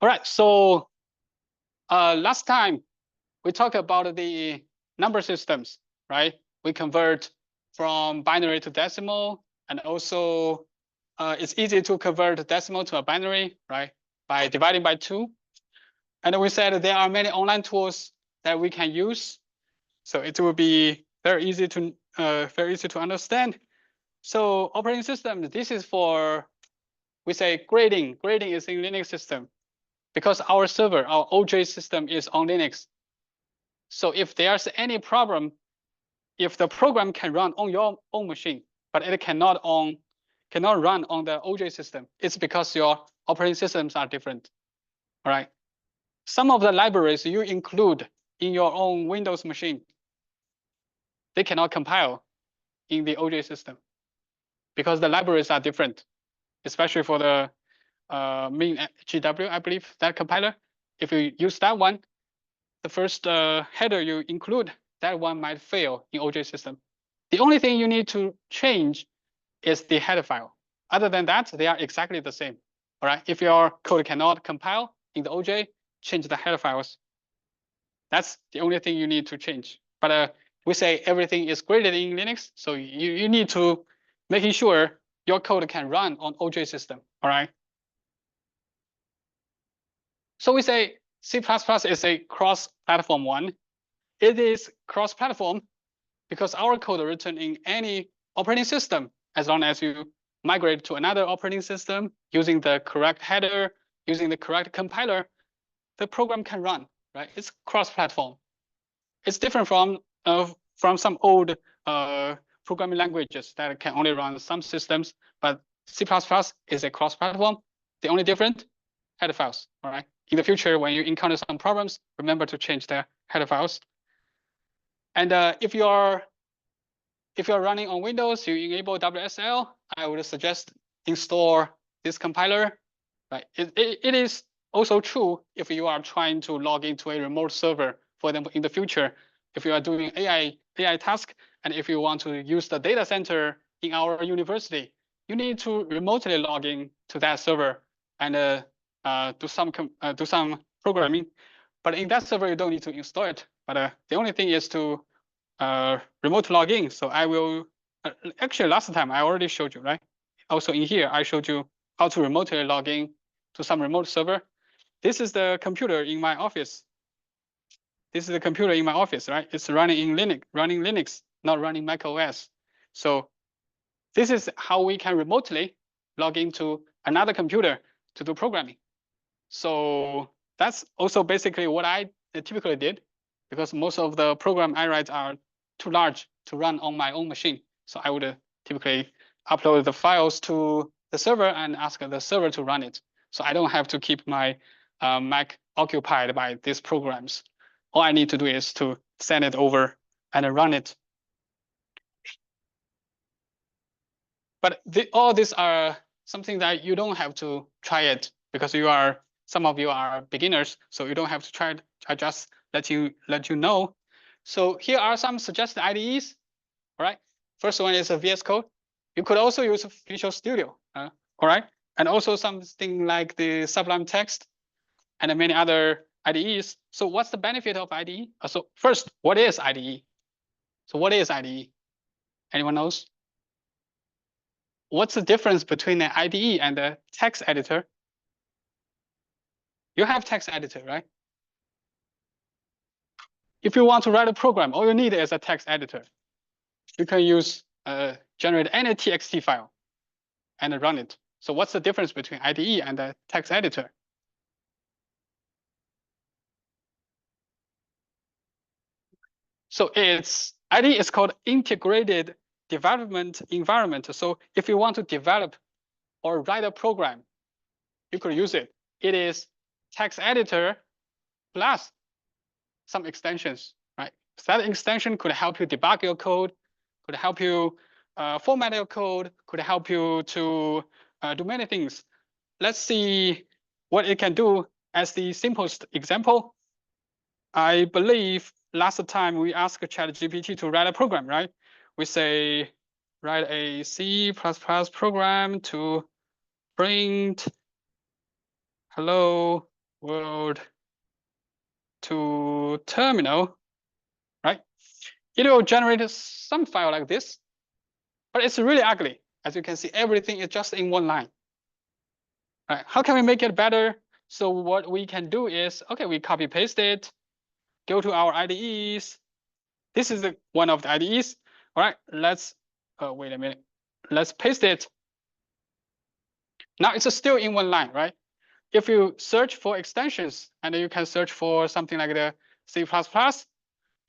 All right, so last time we talked about the number systems, right? We convert from binary to decimal, and also it's easy to convert decimal to a binary, right? By dividing by 2. And we said there are many online tools that we can use, so it will be very easy to understand. So operating system, this is for, we say grading. Grading is in Linux system because our server, our OJ system is on Linux. So if there's any problem, if the program can run on your own machine, but it cannot run on the OJ system, it's because your operating systems are different. All right. Some of the libraries you include in your own Windows machine, they cannot compile in the OJ system because the libraries are different, especially for the main GW, I believe, that compiler. If you use that one, the first header you include, that one might fail in OJ system. The only thing you need to change is the header file. Other than that, they are exactly the same. All right. If your code cannot compile in the OJ, change the header files. That's the only thing you need to change. But we say everything is graded in Linux, so you need to making sure your code can run on OJ system. All right. So we say C++ is a cross-platform one. It is cross-platform because our code written in any operating system, as long as you migrate to another operating system using the correct header, using the correct compiler, the program can run, right? It's cross-platform. It's different from some old programming languages that can only run some systems, but C++ is a cross-platform. The only different header files, all right? In the future, when you encounter some problems, remember to change the header files. And if you're running on Windows, you enable WSL, I would suggest install this compiler. Right? It is also true if you are trying to log into a remote server. For example, in the future, if you are doing AI task, and if you want to use the data center in our university, you need to remotely log in to that server and do some programming. But in that server, you don't need to install it. But the only thing is to remote login. So I will, actually last time I already showed you, right? Also in here, I showed you how to remotely log in to some remote server. This is the computer in my office. This is the computer in my office, right? It's running in Linux, not running Mac OS. So this is how we can remotely log into another computer to do programming. So that's also basically what I typically did, because most of the program I write are too large to run on my own machine. So I would typically upload the files to the server and ask the server to run it. So I don't have to keep my Mac occupied by these programs. All I need to do is to send it over and run it. But all these are something that you don't have to try it because some of you are beginners, so you don't have to try it. I just let you know. So here are some suggested IDEs. All right. First one is a VS Code. You could also use Visual Studio. All right. And also something like the Sublime Text and many other IDEs. So what's the benefit of IDE? So first, what is IDE? So what is IDE? Anyone knows? What's the difference between an IDE and a text editor? You have text editor, right? If you want to write a program, all you need is a text editor. You can use generate any TXT file and run it. So what's the difference between IDE and a text editor? So IDE is called integrated development environment. So if you want to develop or write a program, you could use it. It is text editor plus some extensions, right? So that extension could help you debug your code, could help you format your code, could help you to do many things. Let's see what it can do as the simplest example. I believe last time we asked ChatGPT to write a program, right? We say, write a C++ program to print hello world to terminal, right? It will generate some file like this, but it's really ugly. As you can see, everything is just in one line. Right? How can we make it better? So what we can do is, okay, we copy paste it, go to our IDEs. This is one of the IDEs. All right, let's, wait a minute. Let's paste it. Now it's still in one line, right? If you search for extensions, and you can search for something like the C++,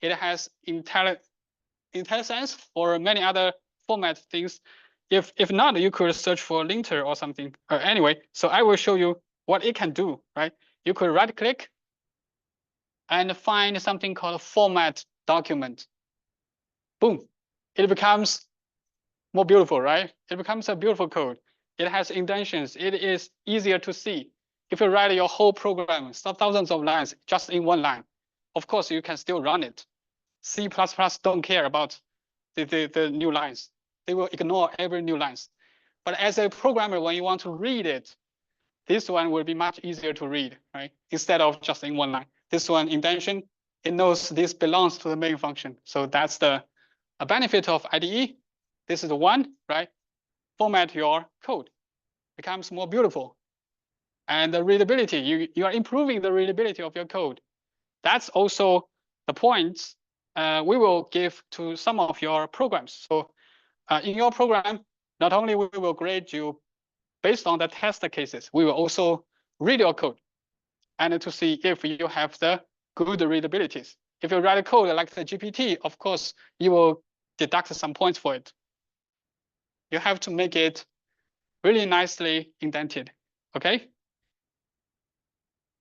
it has IntelliSense or many other format things. If not, you could search for linter or something. Anyway, so I will show you what it can do, right? You could right click and find something called format document. Boom, it becomes more beautiful, right? It becomes a beautiful code. It has indentions. It is easier to see. If you write your whole program, thousands of lines, just in one line, of course, you can still run it. C++ don't care about the new lines. They will ignore every new lines. But as a programmer, when you want to read it, this one will be much easier to read, right? Instead of just in one line. This one, indentation, it knows this belongs to the main function. So that's a benefit of IDE. This is the one, right? Format your code, becomes more beautiful. And the readability, you are improving the readability of your code. That's also the points we will give to some of your programs. So in your program, not only we will grade you based on the test cases, we will also read your code and to see if you have the good readabilities. If you write a code like the GPT, of course, you will deduct some points for it. You have to make it really nicely indented, okay?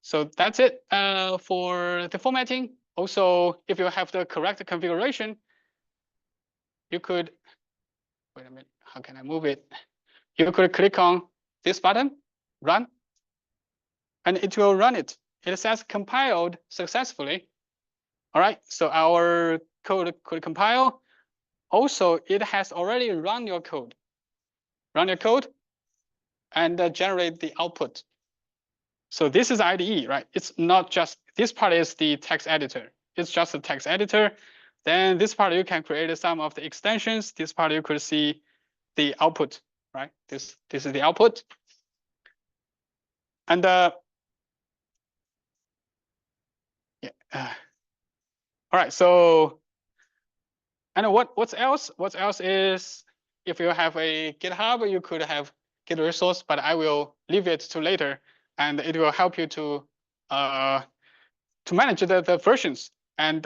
So that's it for the formatting. Also, if you have the correct configuration, you could, wait a minute, how can I move it? You could click on this button, run, and it will run it. It says compiled successfully. All right, so our code could compile. Also, it has already run your code. Run your code and generate the output. So this is IDE, right? It's not just, this part is the text editor. It's just a text editor. Then this part you can create some of the extensions. This part you could see the output, right? This is the output. And yeah. All right, so, and what's else? What else is, if you have a GitHub, you could have Git resource, but I will leave it to later, and it will help you to manage the versions. And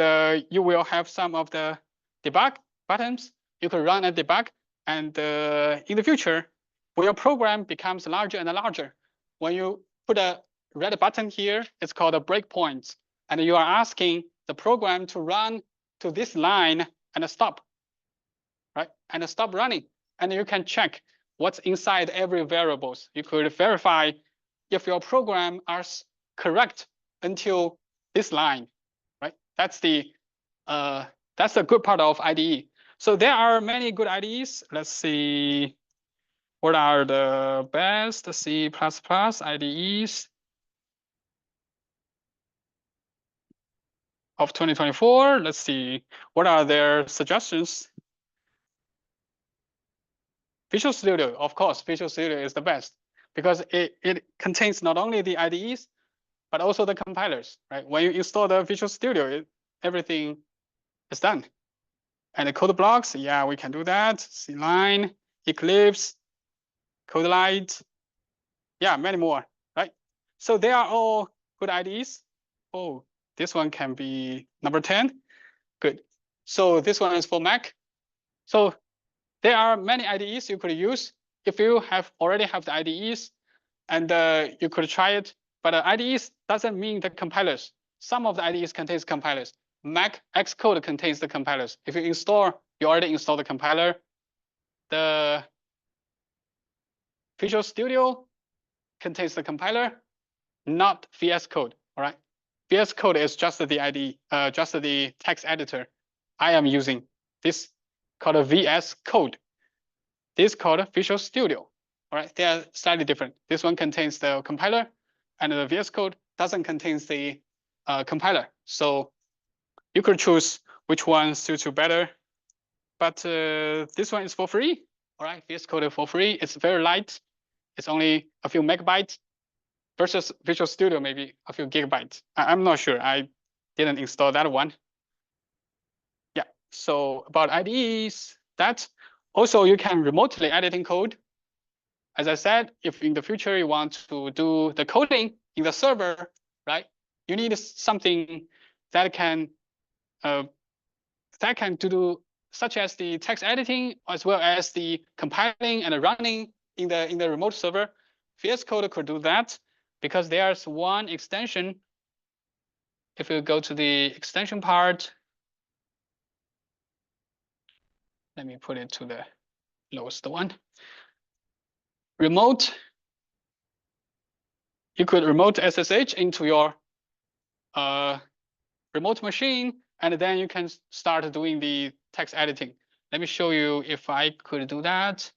you will have some of the debug buttons. You can run a debug, and in the future, when your program becomes larger and larger, when you put a red button here, it's called a breakpoint, and you are asking the program to run to this line and stop, right? And stop running, and you can check what's inside every variables. You could verify if your program is correct until this line, right? That's the good part of IDE. So there are many good IDEs. Let's see, what are the best C++ IDEs of 2024? Let's see, what are their suggestions? Visual Studio, of course, Visual Studio is the best because it contains not only the IDEs, but also the compilers, right? When you install the Visual Studio, everything is done. And the code blocks, yeah, we can do that. C-Line, Eclipse, CodeLight, yeah, many more, right? So they are all good IDEs. Oh, this one can be number 10. Good. So this one is for Mac. So there are many IDEs you could use. If you already have the IDEs, and you could try it, but IDEs doesn't mean the compilers. Some of the IDEs contains compilers. Mac Xcode contains the compilers. If you already install the compiler. The Visual Studio contains the compiler, not VS Code. All right, VS Code is just the IDE, just the text editor. I am using this called a VS Code. This is called Visual Studio. All right, they are slightly different. This one contains the compiler, and the VS Code doesn't contain the compiler. So you could choose which one suits you better. But this one is for free. All right, VS Code for free. It's very light. It's only a few megabytes versus Visual Studio, maybe a few gigabytes. I'm not sure. I didn't install that one. Yeah. So about IDEs, that also you can remotely editing code. As I said, if in the future you want to do the coding in the server, right? You need something that can do such as the text editing as well as the compiling and running in the remote server. VS Code could do that because there's one extension. If you go to the extension part, let me put it to the lowest one. Remote. You could remote SSH into your remote machine, and then you can start doing the text editing. Let me show you if I could do that.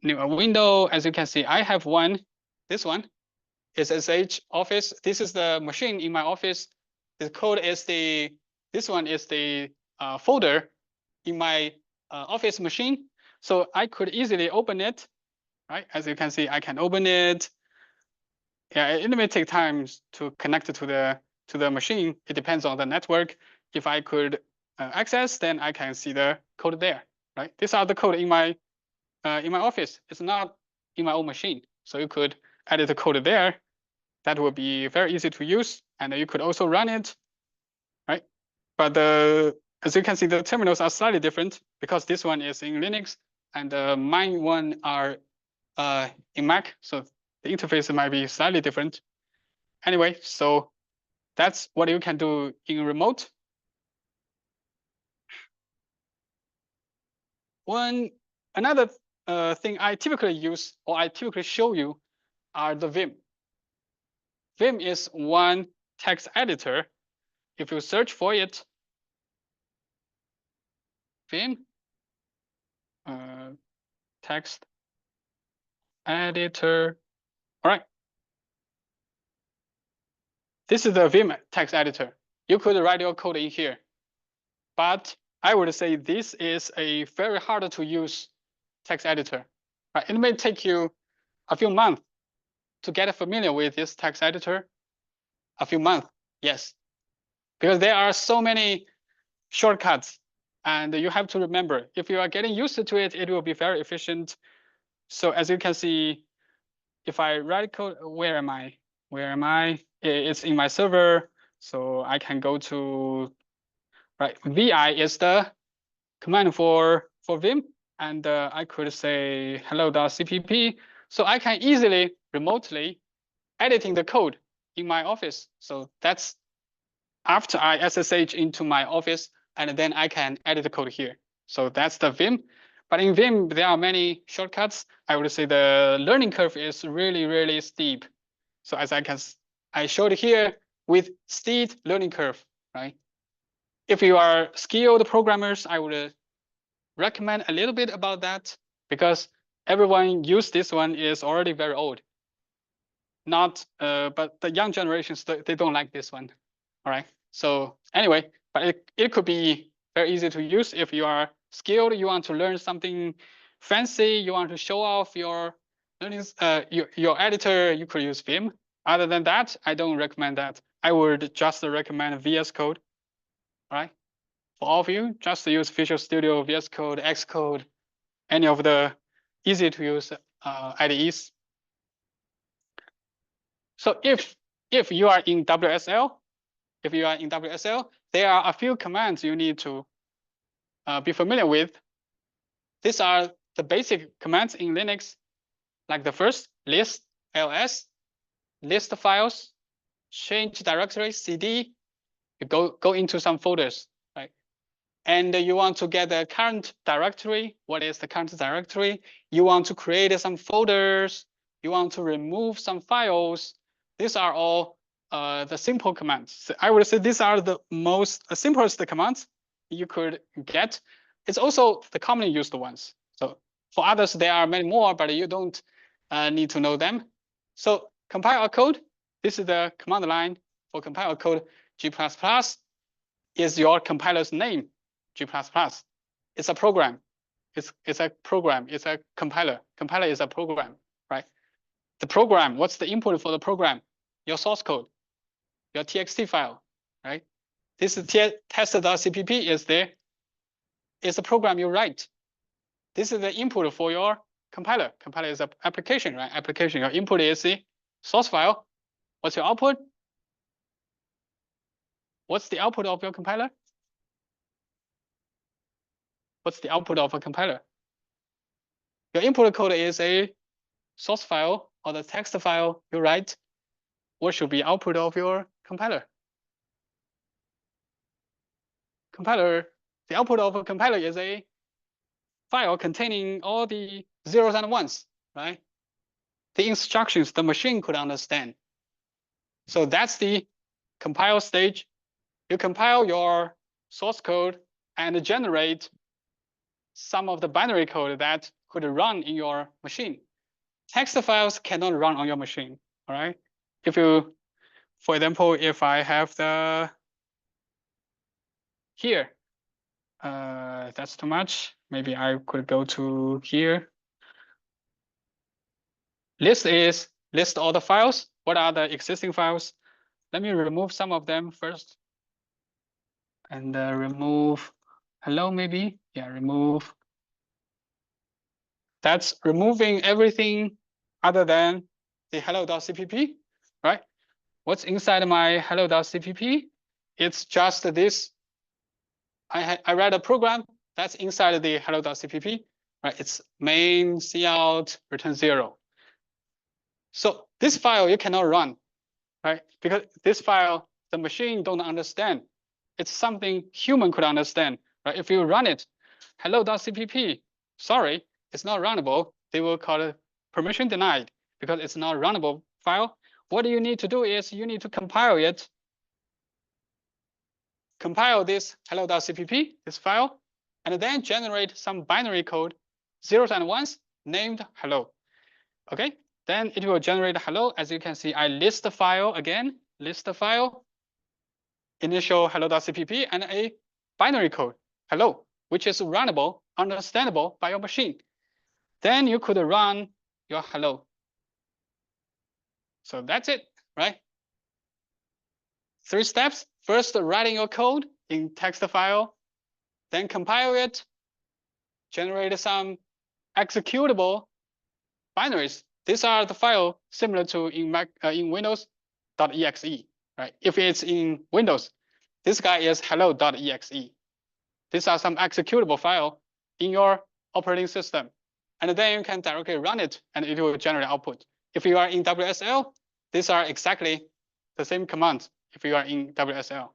New window, as you can see, I have one. This one is SSH Office. This is the machine in my office. The code is this one is the folder in my office machine. So I could easily open it, right? As you can see, I can open it. Yeah, it may take time to connect to the machine. It depends on the network. If I could access, then I can see the code there, right? These are the code in my office. It's not in my own machine. So you could edit the code there. That will be very easy to use, and you could also run it, right? But as you can see, the terminals are slightly different because this one is in Linux and mine one are in Mac. So the interface might be slightly different. Anyway, so that's what you can do in remote. Another thing I typically use or I typically show you are the Vim. Vim is one text editor. If you search for it, Vim, text editor. All right. This is the Vim text editor. You could write your code in here, but I would say this is a very hard to use text editor. Right? It may take you a few months to get familiar with this text editor. A few months, yes, because there are so many shortcuts, and you have to remember. If you are getting used to it, it will be very efficient. So as you can see, if I write code, where am I? Where am I? It's in my server. So I can go to, right, vi is the command for Vim. And I could say hello.cpp. So I can easily remotely editing the code in my office. So that's after I SSH into my office, and then I can edit the code here. So that's the Vim. But in Vim, there are many shortcuts. I would say the learning curve is really, really steep. So as I showed here with steep learning curve, right? If you are skilled programmers, I would recommend a little bit about that because everyone use this one is already very old. Not, but the young generations, they don't like this one. All right. So anyway, but it could be very easy to use if you are skilled, you want to learn something fancy, you want to show off your learning, your editor, you could use Vim. Other than that, I don't recommend that. I would just recommend VS Code. All right. For all of you, just use Visual Studio, VS Code, Xcode, any of the easy to use IDEs. So if you are in WSL, there are a few commands you need to be familiar with. These are the basic commands in Linux, like the first list, ls, list files, change directory, cd. You go into some folders, right? And you want to get the current directory. What is the current directory? You want to create some folders. You want to remove some files. These are all the simple commands. So I would say these are the most simplest commands you could get. It's also the commonly used ones. So for others, there are many more, but you don't need to know them. So compile our code. This is the command line for compiler code. G++ is your compiler's name. G++. It's a program. It's a program. It's a compiler. Compiler is a program, right? The program. What's the input for the program? Your source code, your txt file, right? This is test.cpp is there. It's a program you write. This is the input for your compiler. Compiler is an application, right? Application. Your input is the source file. What's your output? What's the output of your compiler? What's the output of a compiler? Your input code is a source file or the text file you write. What should be output of your compiler? Compiler, the output of a compiler is a file containing all the zeros and ones, right? The instructions the machine could understand. So that's the compile stage. You compile your source code and generate some of the binary code that could run in your machine. Text files cannot run on your machine, all right? If you, for example, if I have the here, that's too much. Maybe I could go to here. List is list all the files. What are the existing files? Let me remove some of them first. And remove hello, maybe. Yeah, remove. That's removing everything other than the hello.cpp, right? What's inside my hello.cpp? It's just this. I read a program that's inside the hello.cpp, right? It's main cout return 0. So this file you cannot run, right? Because this file, the machine don't understand. It's something human could understand, right? If you run it, hello.cpp, sorry, it's not runnable. They will call it permission denied because it's not runnable file. What you need to do is you need to compile it. Compile this hello.cpp, this file, and then generate some binary code, zeros and ones, named hello. Okay, then it will generate hello. As you can see, I list the file again, list the file, initial hello.cpp, and a binary code, hello, which is runnable, understandable by your machine. Then you could run your hello. So that's it, right? 3 steps. First, writing your code in text file, then compile it, generate some executable binaries. These are the file similar to in Windows.exe, right? If it's in Windows, this guy is hello.exe. These are some executable file in your operating system. And then you can directly run it and it will generate output. If you are in WSL, these are exactly the same commands if you are in WSL.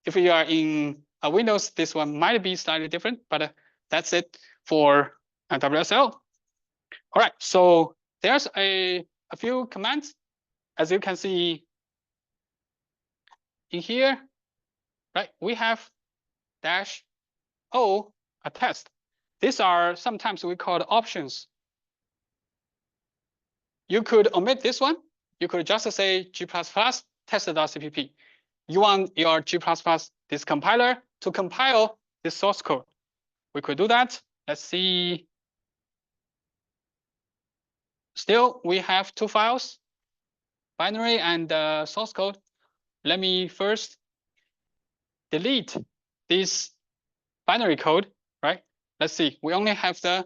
If you are in Windows, this one might be slightly different, but that's it for WSL. All right, so there's a few commands, as you can see in here, right? We have -o, a test. These are sometimes we call options. You could omit this one. You could just say G++ test.cpp. You want your G++, this compiler, to compile this source code. We could do that. Let's see. Still, we have 2 files, binary and source code. Let me first delete this binary code, right? Let's see. We only have the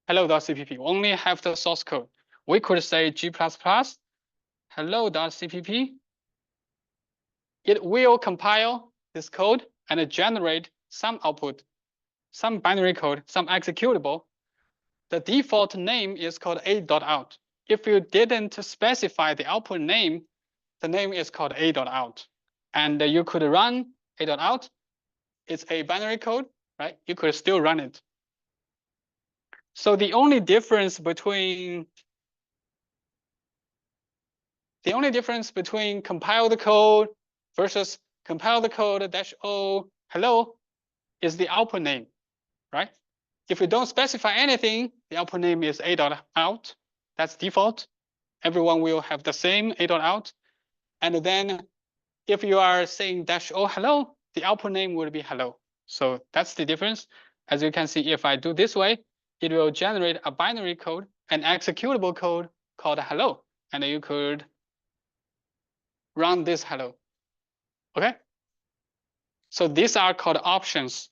hello.cpp. We only have the source code. We could say G++ hello.cpp. It will compile this code and generate some output, some binary code, some executable. The default name is called a.out. If you didn't specify the output name, the name is called a.out. And you could run a.out. It's a binary code, right? You could still run it. So the only difference between compiled code versus compile the code -o hello is the output name, right? If you don't specify anything, the output name is a.out. That's default. everyone will have the same a.out. And then if you are saying -o hello, the output name will be hello. So that's the difference. As you can see, if I do this way, it will generate a binary code, an executable code called hello. And you could run this hello. Okay? So these are called options.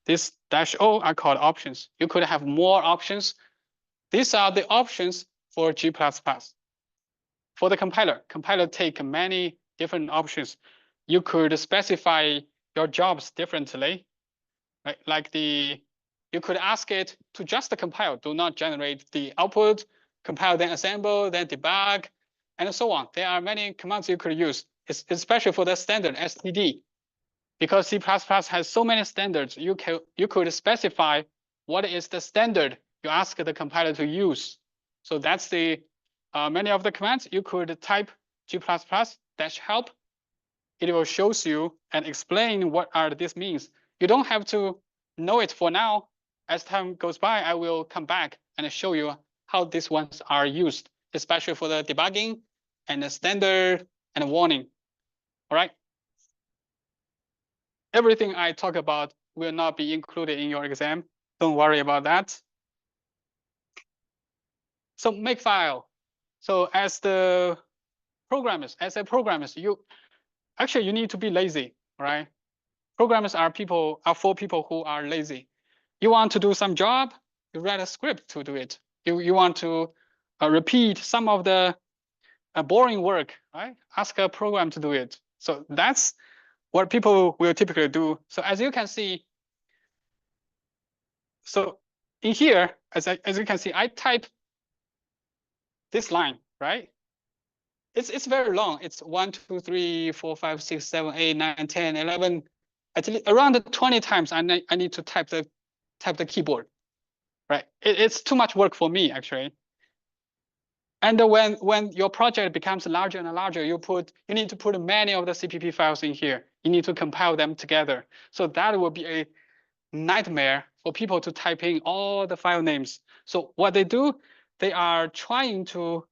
This -o are called options. You could have more options. These are the options for G++. For the compiler take many different options. You could specify your jobs differently, right? Like you could ask it to just compile, do not generate the output, compile, then assemble, then debug, and so on. There are many commands you could use, especially for the standard std. Because C++ has so many standards, you could specify what is the standard you ask the compiler to use. So that's the many of the commands. You could type G++ -help. It will shows you and explain what are these means. You don't have to know it for now. As time goes by, I will come back and show you how these ones are used, especially for the debugging and the standard and warning. All right. Everything I talk about will not be included in your exam. Don't worry about that. So makefile. So as a programmers, you need to be lazy, right? Programmers are for people who are lazy. You want to do some job, you write a script to do it. You want to repeat some of the boring work, right? Ask a program to do it. So that's what people will typically do. So as you can see, so in here, as you can see, I type this line, right? It's very long. It's 1, 2, 3, 4, 5, 6, 7, 8, 9, 10, 11. Actually, around 20 times I need to type the keyboard, right? It's too much work for me, actually. And when your project becomes larger and larger, you need to put many of the CPP files in here. You need to compile them together. So that will be a nightmare for people to type in all the file names. So what they do, they are trying to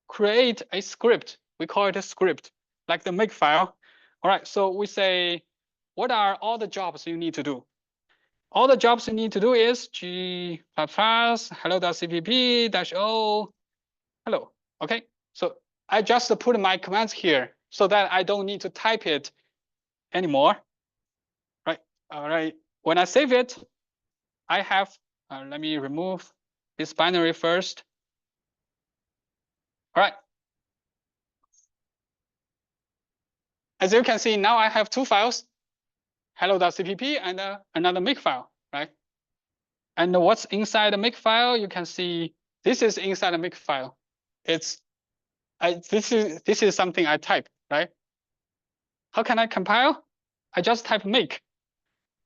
create a script. We call it a script, like the makefile. All right, so we say, what are all the jobs you need to do? All the jobs you need to do is G++ hello.cpp -o hello. Okay, so I just put my commands here so that I don't need to type it anymore. Right. All right. When I save it, I have, let me remove this binary first. All right. As you can see, now I have two files, hello.cpp and another makefile, right? And what's inside the makefile? You can see this is inside the makefile. This is something I type, right? How can I compile? I just type make.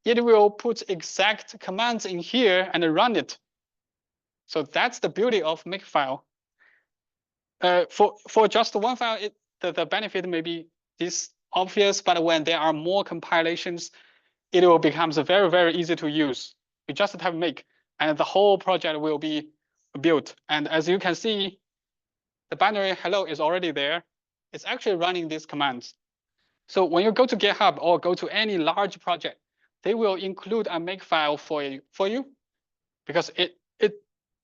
It will put exact commands in here and run it. So that's the beauty of makefile. For just one file, the benefit may be this obvious, but when there are more compilations, it will become very, very easy to use. You just type make, and the whole project will be built. And as you can see, the binary hello is already there. It's actually running these commands. So when you go to GitHub or go to any large project, they will include a makefile for you because it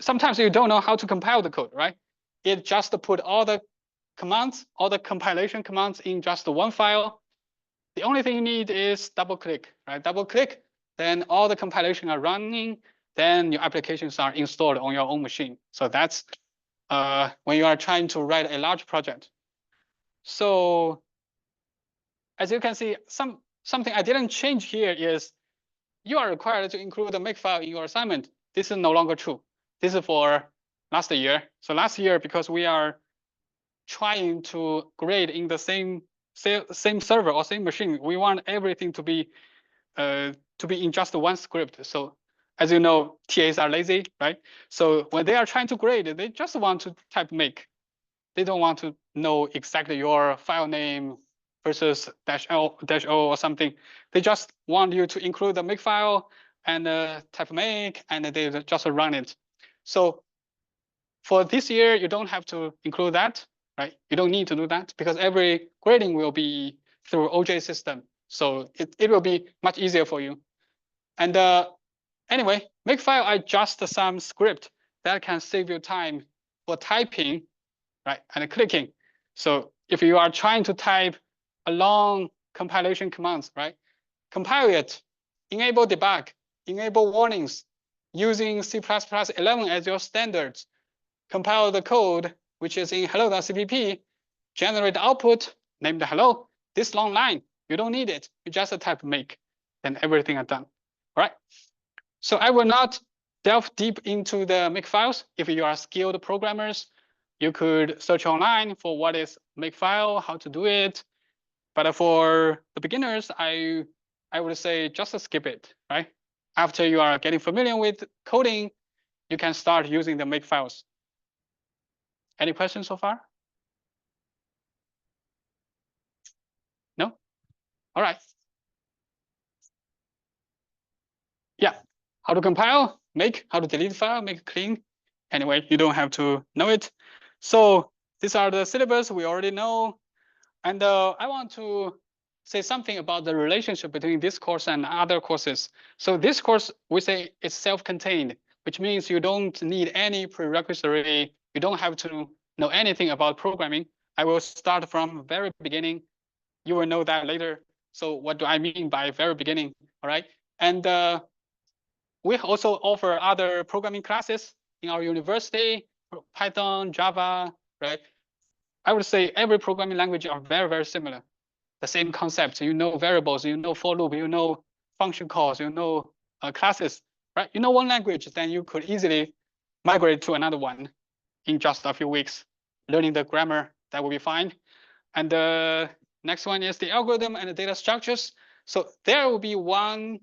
sometimes you don't know how to compile the code, right? It just put all the commands, all the compilation commands in just one file. The only thing you need is double click, right? Double click, then all the compilation are running, then your applications are installed on your own machine. So that's when you are trying to write a large project. So as you can see, something I didn't change here is you are required to include the makefile in your assignment. This is no longer true. This is for last year. So last year, because we are trying to grade in the same server or same machine, we want everything to be in just one script. So as you know, TAs are lazy, right? So when they are trying to grade, they just want to type make. They don't want to know exactly your file name versus -o or something. They just want you to include the makefile and type make, and they just run it. So For this year, you don't have to include that, right? You don't need to do that because every grading will be through OJ system. So it will be much easier for you. And anyway, Makefile are just some script that can save you time for typing, right, and clicking. So if you are trying to type a long compilation commands, right, compile it, enable debug, enable warnings, using C++ 11 as your standards, compile the code, which is in hello.cpp, generate output named hello, this long line, you don't need it. You just type make, then everything is done. All right. So I will not delve deep into the Makefiles. If you are skilled programmers, you could search online for what is Makefile, how to do it. But for the beginners, I would say just skip it, right? After you are getting familiar with coding, you can start using the Makefiles. Any questions so far? No? All right. Yeah. How to compile, make, how to delete file, make it clean. Anyway, you don't have to know it. So these are the syllabus we already know. And I want to say something about the relationship between this course and other courses. So this course, we say it's self-contained, which means you don't need any prerequisite. You don't have to know anything about programming. I will start from very beginning. You will know that later. So what do I mean by very beginning? All right. And we also offer other programming classes in our university, Python, Java, right? I would say every programming language are very, very similar. The same concept. You know variables, you know for loop, you know function calls, you know classes, right? You know one language, then you could easily migrate to another one in just a few weeks. Learning the grammar, that will be fine. And the next one is the algorithm and the data structures. So there will be one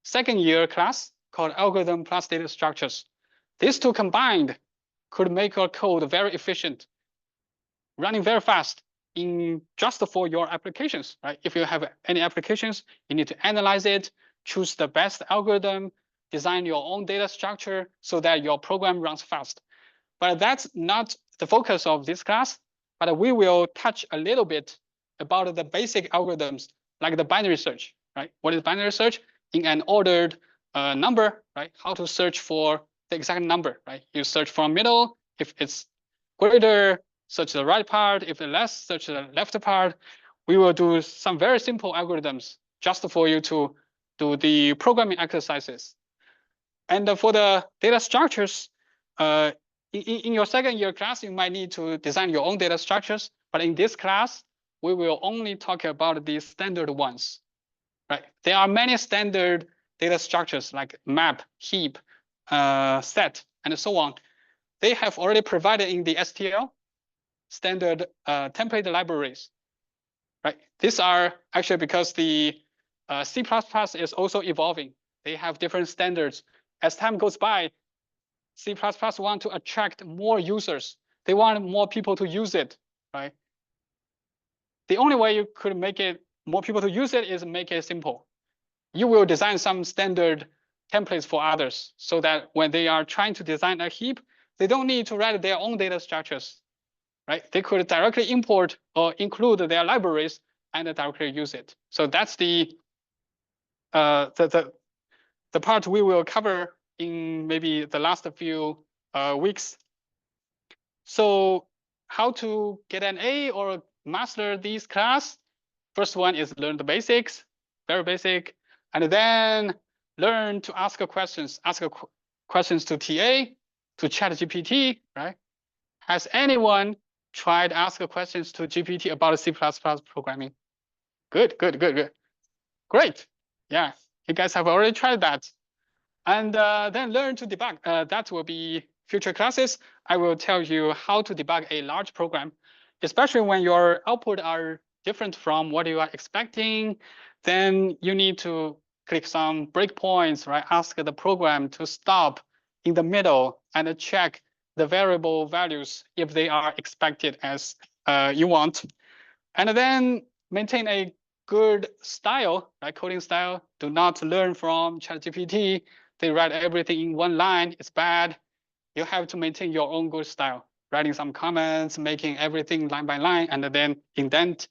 second year class called algorithm plus data structures. These two combined could make your code very efficient, running very fast in just for your applications, right? If you have any applications, you need to analyze it, choose the best algorithm, design your own data structure so that your program runs fast. But that's not the focus of this class, but we will touch a little bit about the basic algorithms like the binary search, right? What is binary search? In an ordered number, right? How to search for the exact number, right? You search from middle. If it's greater, search the right part. If it's less, search the left part. We will do some very simple algorithms just for you to do the programming exercises. And for the data structures, in your second year class, you might need to design your own data structures. But in this class, we will only talk about the standard ones, right? There are many standard data structures like map, heap, set, and so on. They have already provided in the STL standard template libraries, right? These are actually because the C++ is also evolving. They have different standards. As time goes by, C++ want to attract more users. They want more people to use it, right? The only way you could make it more people to use it is make it simple. You will design some standard templates for others so that when they are trying to design a heap, they don't need to write their own data structures, right? They could directly import or include their libraries and directly use it. So that's the part we will cover in maybe the last few weeks. So how to get an A or master these class? First one is learn the basics, very basic, and then learn to ask questions. Ask questions to TA, to ChatGPT, right? Has anyone tried ask questions to GPT about C++ programming? Good. Great. Yeah, you guys have already tried that. And then learn to debug. That will be future classes. I will tell you how to debug a large program, especially when your output are different from what you are expecting. Then you need to click some breakpoints, right? Ask the program to stop in the middle and check the variable values if they are expected as you want. And then maintain a good style, right? Coding style. Do not learn from ChatGPT. They write everything in one line. It's bad. you have to maintain your own good style, writing some comments, making everything line by line, and then indent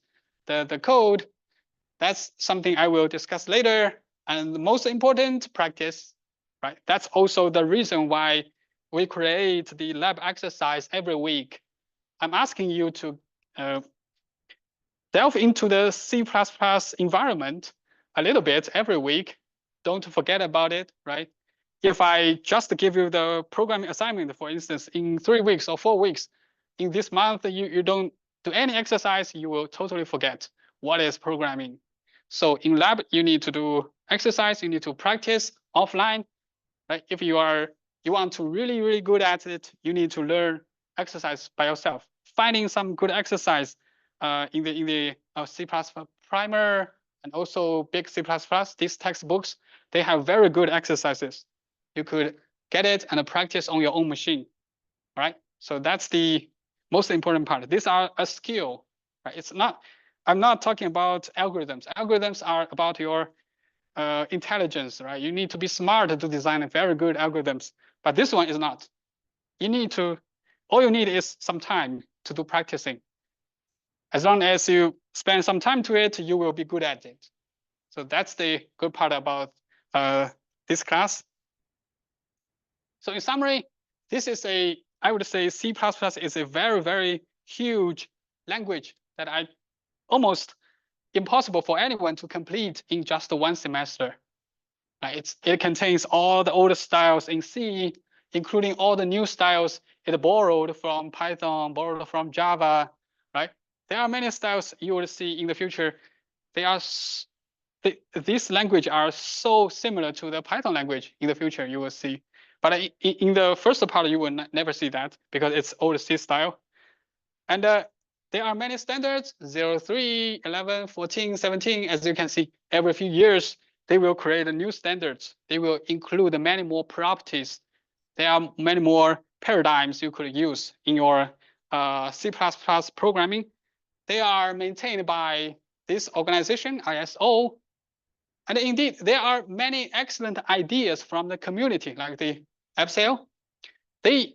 the code. That's something I will discuss later. And the most important, practice, right? That's also the reason why we create the lab exercise every week. I'm asking you to delve into the C++ environment a little bit every week. Don't forget about it, right? If I just give you the programming assignment, for instance, in 3 weeks or 4 weeks, in this month, you don't do any exercise, you will totally forget what is programming. So in lab, you need to do exercise, you need to practice offline, right? If you want to really good at it, you need to learn exercise by yourself. Finding some good exercise in the C++ primer and also big C++, these textbooks, they have very good exercises. You could get it and practice on your own machine, right? So that's the most important part. These are a skill, right? I'm not talking about algorithms. Algorithms are about your intelligence, right? You need to be smart to design very good algorithms, but this one is not. All you need is some time to do practicing. As long as you spend some time to it, you will be good at it. So that's the good part about this class. So in summary, I would say C++ is a very huge language that almost impossible for anyone to complete in just 1 semester. It contains all the old styles in C, including all the new styles it borrowed from Python, borrowed from Java, right? There are many styles you will see in the future. These languages are so similar to the Python language in the future, you will see. But in the first part, you will never see that because it's old C style. And there are many standards, 0, 3, 11, 14, 17. As you can see, every few years, they will create new standards. They will include many more properties. There are many more paradigms you could use in your C++ programming. They are maintained by this organization, ISO. And indeed, there are many excellent ideas from the community, like the AppSale. They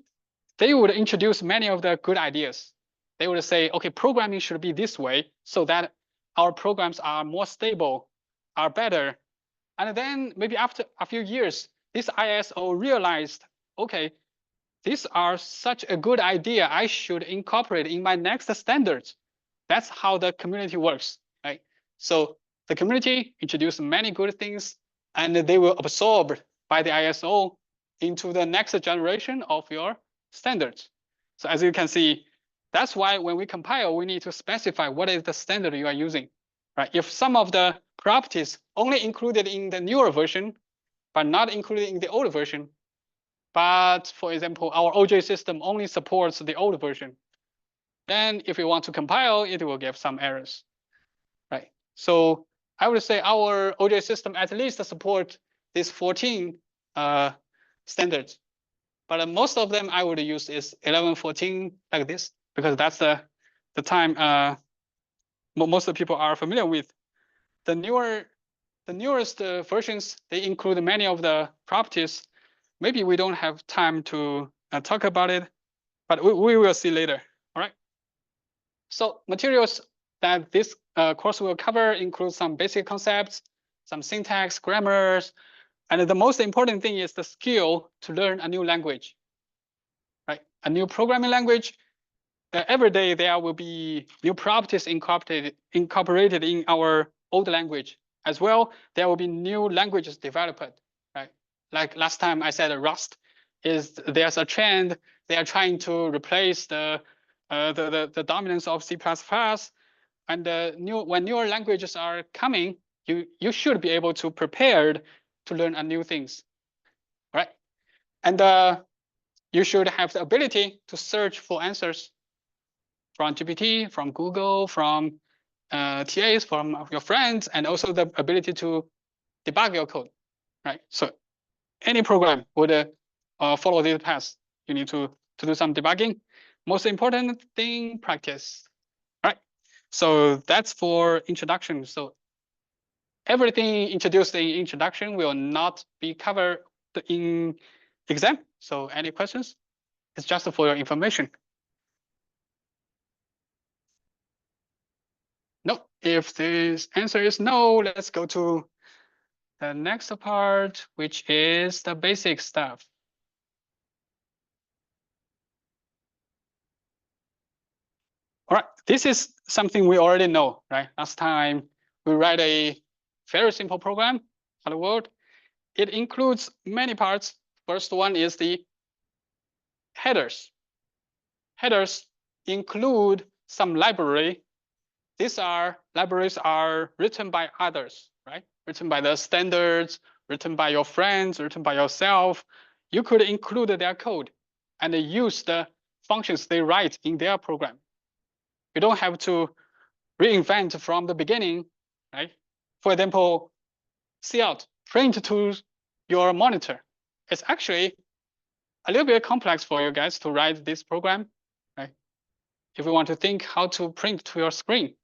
would introduce many of the good ideas. They would say, okay, programming should be this way so that our programs are more stable, are better. And then maybe after a few years, this ISO realized, okay, these are such a good idea. I should incorporate in my next standards. That's how the community works, right? So the community introduced many good things, and they will absorb by the ISO into the next generation of your standards. So as you can see, that's why when we compile, we need to specify what is the standard you are using, right? If some of the properties only included in the newer version, but not included in the old version, but for example, our OJ system only supports the old version, then if we want to compile, it will give some errors, right? So I would say our OJ system at least support these 14 standards. But most of them I would use is 11, 14 like this, because that's the time most of the people are familiar with. The newest versions, they include many of the properties. Maybe we don't have time to talk about it, but we will see later. All right. So materials that this course will cover include some basic concepts, some syntax, grammars, and the most important thing is the skill to learn a new language, right? A new programming language. Every day there will be new properties incorporated in our old language. As well, there will be new languages developed, right? Like last time I said, Rust there's a trend. They are trying to replace the dominance of C++, and when newer languages are coming, you should be able to prepared to learn new things, right? And you should have the ability to search for answers from GPT, from Google, from TAs, from your friends, and also the ability to debug your code, right? So any program would follow this path. You need to do some debugging. Most important thing, practice, right? So that's for introduction. So everything introduced in introduction will not be covered in exam. So any questions? It's just for your information. No, if this answer is no, let's go to the next part, which is the basic stuff. All right, this is something we already know, right? Last time we write a very simple program, hello world. It includes many parts. First one is the headers. Headers include some library. These libraries are written by others, right? Written by the standards, written by your friends, written by yourself. You could include their code and use the functions they write in their program. You don't have to reinvent from the beginning, right? For example, cout, print to your monitor. It's actually a little bit complex for you guys to write this program, right? If you want to think how to print to your screen,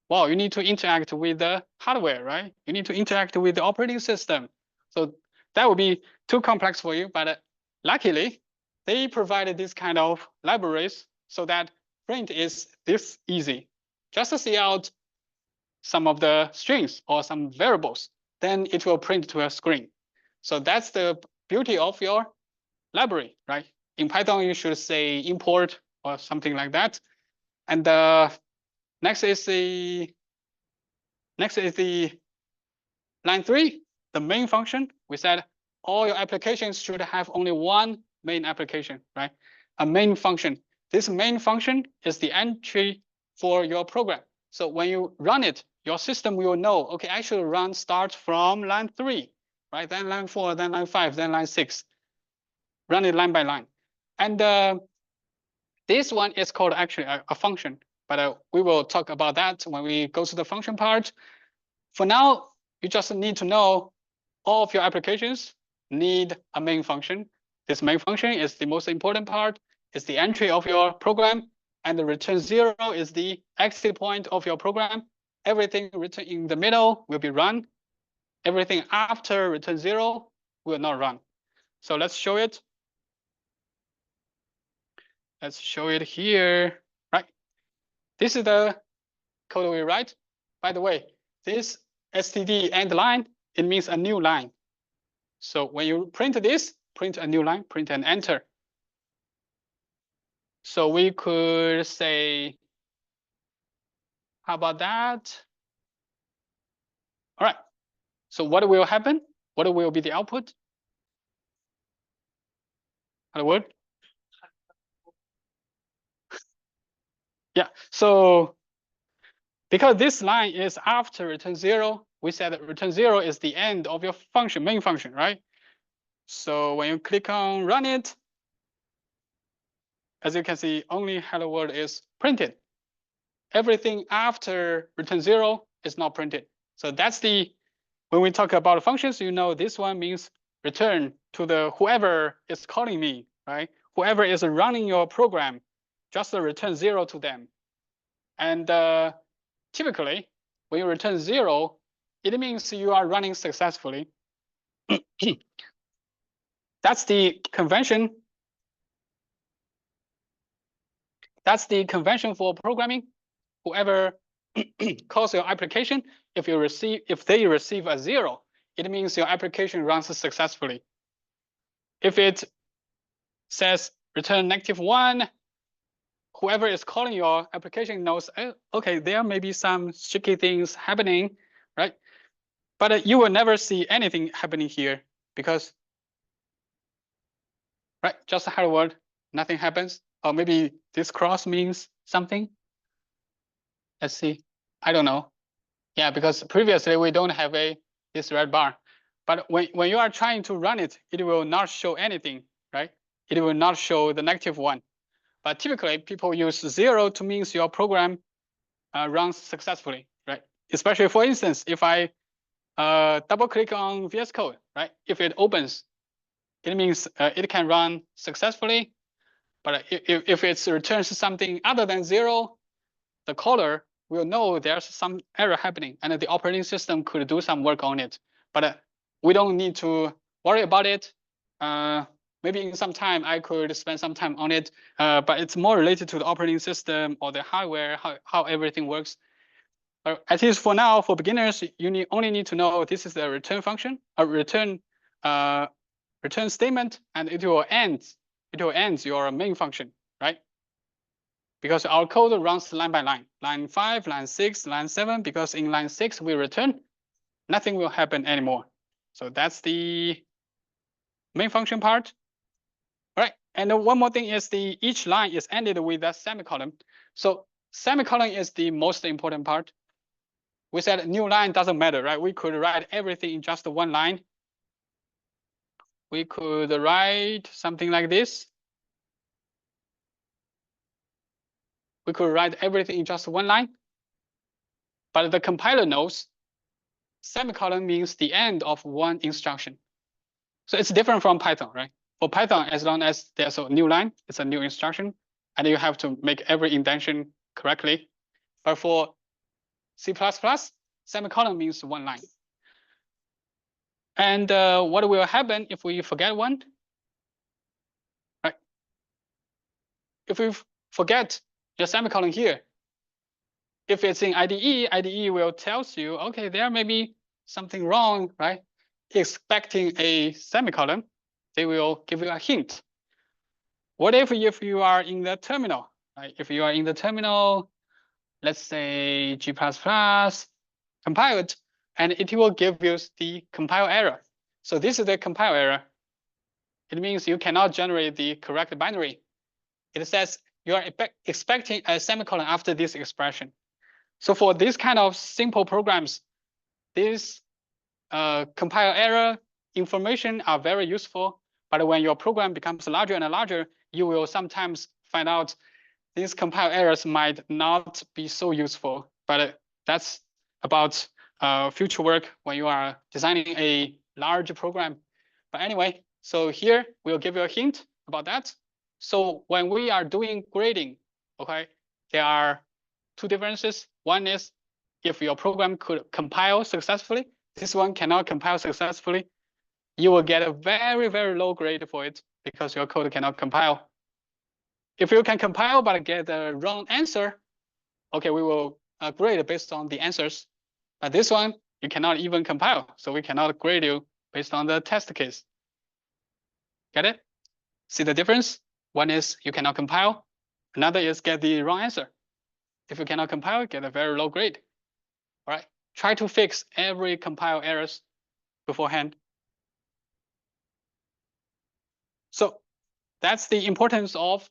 well, you need to interact with the hardware, right? You need to interact with the operating system. So that would be too complex for you, but luckily, they provided this kind of libraries so that print is this easy. Just see out some of the strings or some variables, then it will print to a screen. So that's the beauty of your library, right? In Python, you should say import or something like that. And next is the line 3, the main function. We said all your applications should have only one main application, right? A main function. This main function is the entry for your program. So when you run it, your system will know, okay, I should start from line 3, right? Then line 4, then line 5, then line 6. Run it line by line. And this one is called actually a function, but we will talk about that when we go to the function part. For now, you just need to know all of your applications need a main function. This main function is the most important part. It's the entry of your program, and the return 0 is the exit point of your program. Everything written in the middle will be run. Everything after return 0 will not run. So let's show it. Let's show it here, right? This is the code we write. By the way, this std end line, it means a new line. So when you print this, print a new line, print and enter. So we could say, how about that? All right. So what will happen? What will be the output? Hello world? Yeah. So because this line is after return 0, we said that return 0 is the end of your function, main function, right? So when you click on run it, as you can see, only hello world is printed. Everything after return 0 is not printed. So that's when we talk about functions, you know this one means return to the whoever is calling me, right? Whoever is running your program, just return 0 to them. And typically, when you return 0, it means you are running successfully. That's the convention. That's the convention for programming. Whoever calls your application, if they receive a 0, it means your application runs successfully. If it says return -1, whoever is calling your application knows, okay, there may be some tricky things happening, right? But you will never see anything happening here because, right, just hello world, nothing happens. Or maybe this cross means something. Let's see. I don't know. Yeah, because previously we don't have this red bar. But when you are trying to run it, it will not show anything, right? It will not show the -1. But typically, people use 0 to means your program runs successfully, right? Especially, for instance, if I double click on VS Code, right? If it opens, it means it can run successfully. But if it returns something other than 0, the caller will know there's some error happening, and the operating system could do some work on it. But we don't need to worry about it. maybe in some time I could spend some time on it, but it's more related to the operating system or the hardware, how everything works. At least for now, for beginners, you only need to know this is the return function, a return statement, and it will end your main function, right? Because our code runs line by line, line 5, line 6, line 7, because in line 6 we return, nothing will happen anymore. So that's the main function part. All right, and one more thing is each line is ended with a semicolon. So semicolon is the most important part. We said new line doesn't matter, right? We could write everything in just one line. We could write something like this. We could write everything in just one line. But the compiler knows semicolon means the end of one instruction. So it's different from Python, right? For Python, as long as there's a new line, it's a new instruction, and you have to make every indentation correctly. But for C++, semicolon means one line. And what will happen if we forget one? Right? If we forget the semicolon here, if it's in IDE, IDE will tell you, okay, there may be something wrong, right? Expecting a semicolon, they will give you a hint. What if you are in the terminal, right? If you are in the terminal, let's say G++, compile it, and it will give you the compile error. So this is the compile error. It means you cannot generate the correct binary. It says you are expecting a semicolon after this expression. So for this kind of simple programs, this compile error information are very useful. But when your program becomes larger and larger, you will sometimes find out these compile errors might not be so useful. But that's about future work when you are designing a large program. But anyway, so here we'll give you a hint about that. So when we are doing grading, okay, there are two differences. One is if your program could compile successfully, this one cannot compile successfully, you will get a very, very low grade for it because your code cannot compile. If you can compile but get the wrong answer, okay, we will grade based on the answers. But this one, you cannot even compile, so we cannot grade you based on the test case. Get it? See the difference? One is you cannot compile, another is get the wrong answer. If you cannot compile, get a very low grade. All right, try to fix every compile errors beforehand. So that's the importance of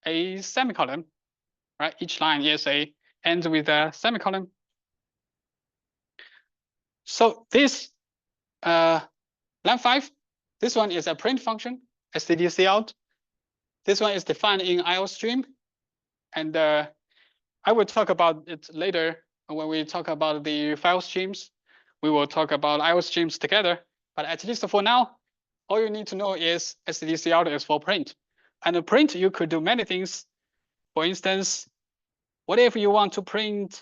a semicolon, right? Each line is ends with a semicolon. So this line 5, this one is a print function, stdc out. This one is defined in IOStream, and I will talk about it later when we talk about the file streams. We will talk about IOStreams together, but at least for now, all you need to know is stdc out is for print. And the print, you could do many things. For instance, what if you want to print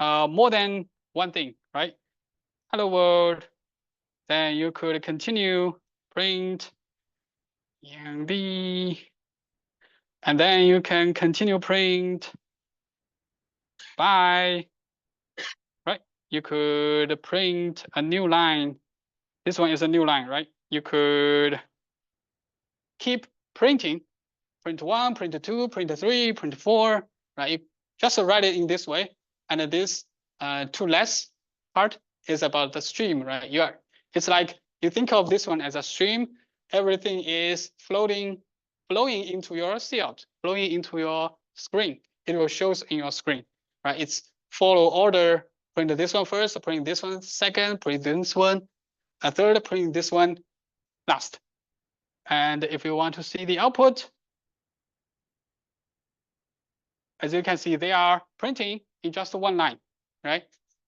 more than one thing, right? Hello world. Then you could continue print EMB, and then you can continue print bye, right? You could print a new line. This one is a new line, right? You could keep printing, print 1, print 2, print 3, print 4, right? You just write it in this way. And this to less part is about the stream, right? It's like you think of this one as a stream. Everything is flowing into your cout, flowing into your screen. It will show in your screen, right? It's follow order. Print this one first, print this one second, print this one a third, print this one last. And if you want to see the output, as you can see, they are printing in just one line, right?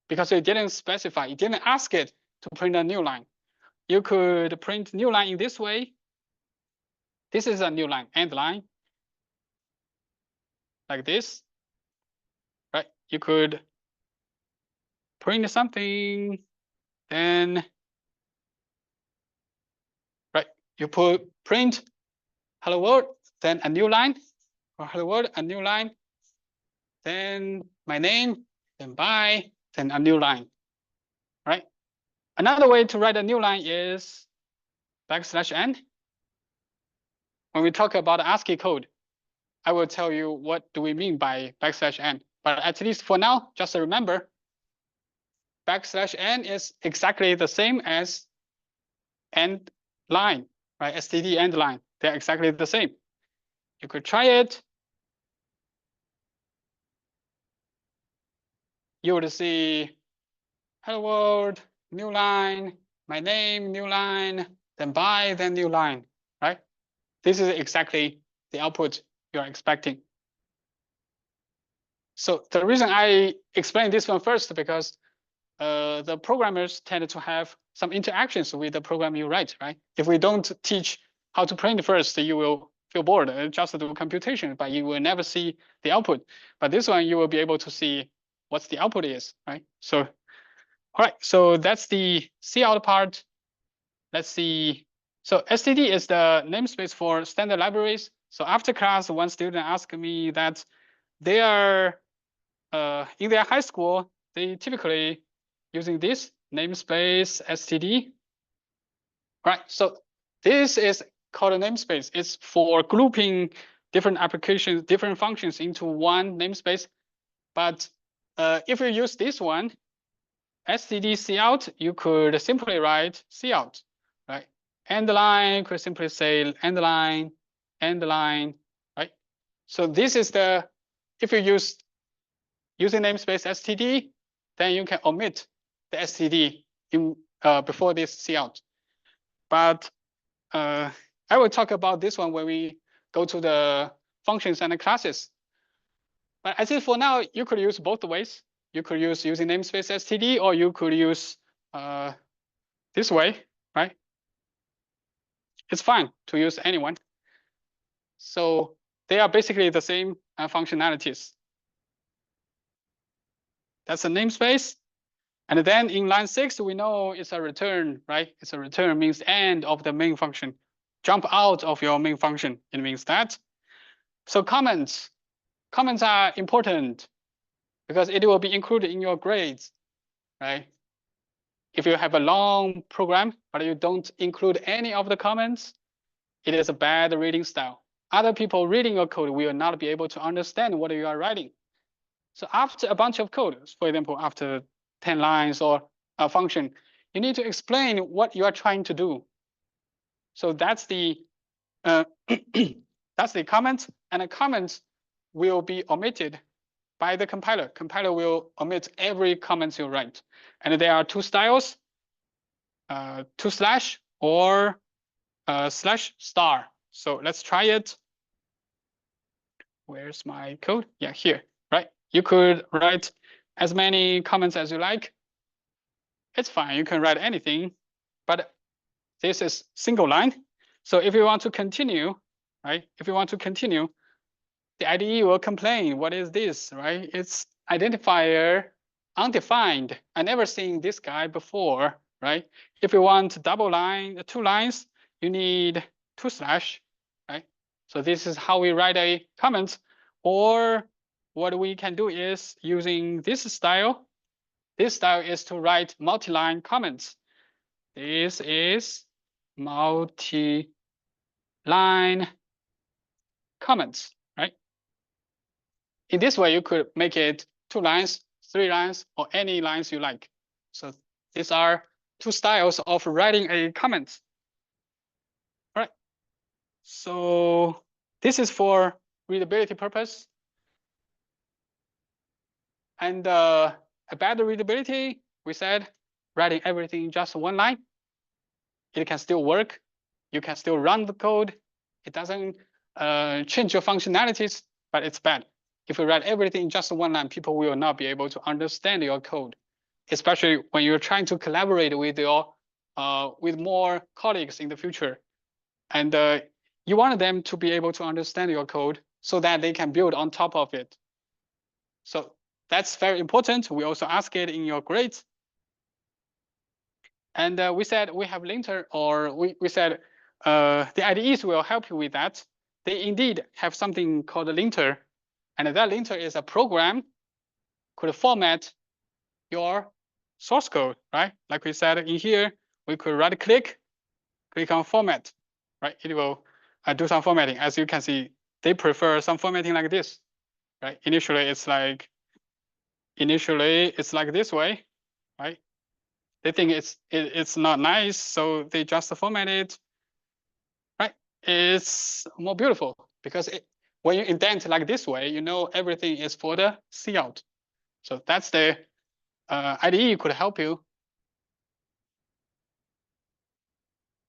Because it didn't specify, it didn't ask it to print a new line. You could print new line in this way. This is a new line, end line, like this, right? You could print something, then, right? you put print hello world, then a new line, or hello world, a new line, then my name, then bye, then a new line, right? Another way to write a new line is \n. When we talk about ASCII code, I will tell you what do we mean by \n. But at least for now, just remember, \n is exactly the same as end line, right? STD end line. They're exactly the same. You could try it. You would see hello world, new line, my name, new line, then bye, then new line, right? This is exactly the output you're expecting. So the reason I explain this one first, because the programmers tend to have some interactions with the program you write, right? If we don't teach how to print first, you will feel bored and just do computation, but you will never see the output. But this one, you will be able to see what the output is, right? So, all right, so that's the cout part. Let's see. So STD is the namespace for standard libraries. So after class, one student asked me that they are in their high school, they typically using this namespace STD. Right. So this is called a namespace. It's for grouping different applications, different functions into one namespace. But if you use this one, STD cout, you could simply write cout, right? End line could simply say end line, right? So this is the, if you use using namespace STD, then you can omit the STD in before this cout. But I will talk about this one when we go to the functions and the classes. But I think for now, you could use both ways. You could use using namespace STD, or you could use this way, right? It's fine to use anyone. So they are basically the same functionalities. That's a namespace. And then in line 6, we know it's a return, right? It's a return means end of the main function. Jump out of your main function. It means that. So comments are important because it will be included in your grades, right? If you have a long program, but you don't include any of the comments, it is a bad reading style. Other people reading your code will not be able to understand what you are writing. So after a bunch of code, for example, after 10 lines or a function, you need to explain what you are trying to do. So that's the that's the comment, and the comments will be omitted by the compiler. Compiler will omit every comment you write. And there are two styles, // or /*. So let's try it. Where's my code? Yeah, here, right? You could write as many comments as you like. It's fine, you can write anything, but this is single line. So if you want to continue, right? If you want to continue, the IDE will complain, what is this, right? It's identifier undefined. I never seen this guy before, right? If you want double line, 2 lines, you need 2/, right? So this is how we write a comment. Or what we can do is using this style. This style is to write multi-line comments. This is multi-line comments, right? In this way, you could make it 2 lines, 3 lines, or any lines you like. So these are 2 styles of writing a comment. All right. So this is for readability purpose. And a bad readability, we said, writing everything in just 1 line. It can still work. You can still run the code. It doesn't change your functionalities, but it's bad. If you write everything in just 1 line, people will not be able to understand your code, especially when you're trying to collaborate with your with more colleagues in the future. And you want them to be able to understand your code so that they can build on top of it. So that's very important. We also ask it in your grades. And we said we have linter, or we said the IDEs will help you with that. They indeed have something called a linter, and that linter is a program could format your source code, right? Like we said in here, we could right click on format, right? It will do some formatting. As you can see, they prefer some formatting like this, right? Initially, it's like this way, right? They think it's not nice, so they just format it, right? It's more beautiful because when you indent like this way, you know everything is for the cout. So that's the IDE could help you.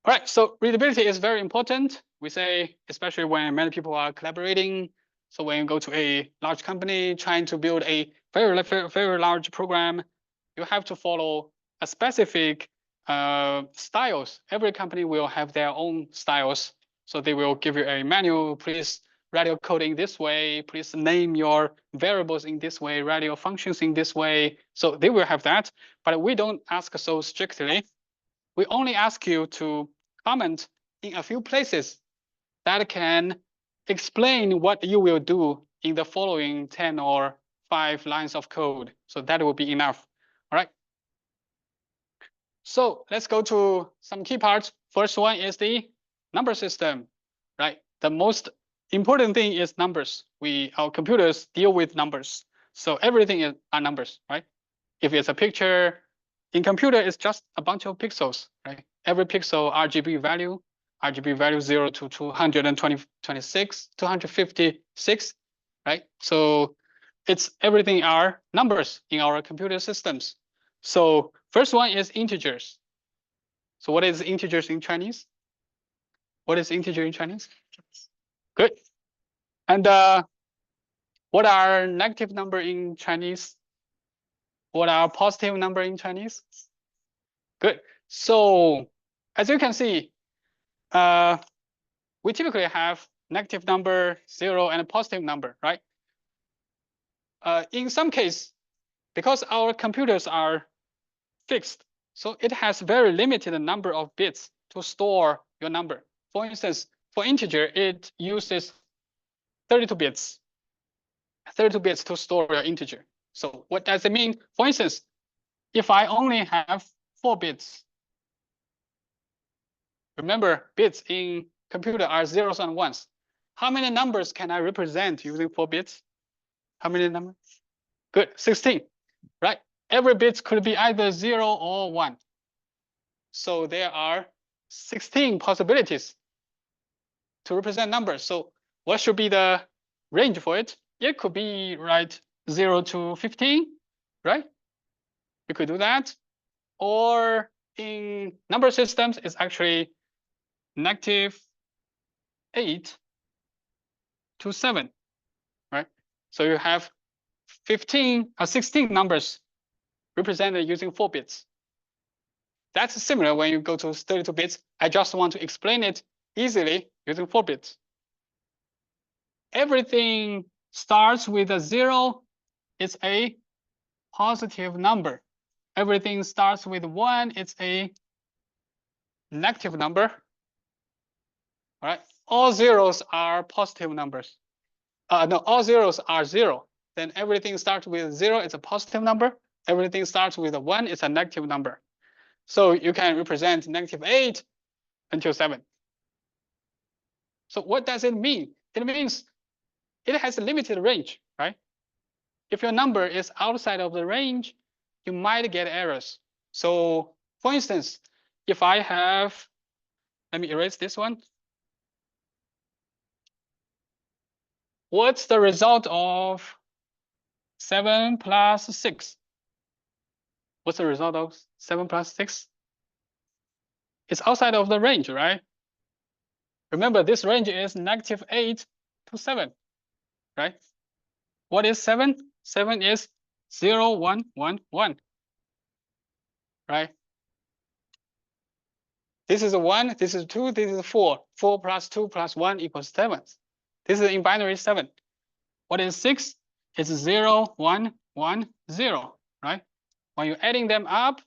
All right, so readability is very important. We say, especially when many people are collaborating. So when you go to a large company trying to build a very large program, you have to follow a specific styles. Every company will have their own styles. So they will give you a manual. Please write your code in this way. Please name your variables in this way. Write your functions in this way. So they will have that. But we don't ask so strictly. We only ask you to comment in a few places that can explain what you will do in the following 10 or 5 lines of code. So that will be enough. All right. So let's go to some key parts. First one is the number system, right? The most important thing is numbers. Our computers deal with numbers. So everything are numbers, right? If it's a picture, in computer, it's just a bunch of pixels, right? Every pixel RGB value 0 to 256, right? So it's everything are numbers in our computer systems. So first one is integers. So what is integers in Chinese? What is integer in Chinese? Good. And what are negative number in Chinese? What are positive number in Chinese? Good. So as you can see, we typically have negative number, 0, and a positive number, right? In some case, because our computers are fixed, so it has very limited number of bits to store your number. For instance, for integer, it uses 32 bits. 32 bits to store your integer. So what does it mean? For instance, if I only have 4 bits, remember bits in computer are zeros and ones. How many numbers can I represent using 4 bits? How many numbers? Good, 16, right? Every bit could be either 0 or 1. So there are 16 possibilities to represent numbers. So what should be the range for it? It could be, right, 0 to 15, right? You could do that. Or in number systems, it's actually -8 to 7, right? So you have 16 numbers represented using 4 bits. That's similar when you go to 32 bits. I just want to explain it easily using 4 bits. Everything starts with a 0. It's a positive number. Everything starts with 1. It's a negative number. All right. All zeros are positive numbers. No, all zeros are 0. Then everything starts with 0. It's a positive number. Everything starts with a 1. It's a negative number. So you can represent -8 until 7. So what does it mean? It means it has a limited range, right? If your number is outside of the range, you might get errors. So for instance, if I have, let me erase this one. What's the result of 7 plus 6? What's the result of 7 plus 6? It's outside of the range, right? Remember, this range is -8 to 7, right? What is 7? 7 is 0, 1, 1, 1, right? This is 1, this is 2, this is 4. 4 plus 2 plus 1 equals 7. This is in binary 7. What is 6? It's 0, 1, 1, 0, right? When you're adding them up,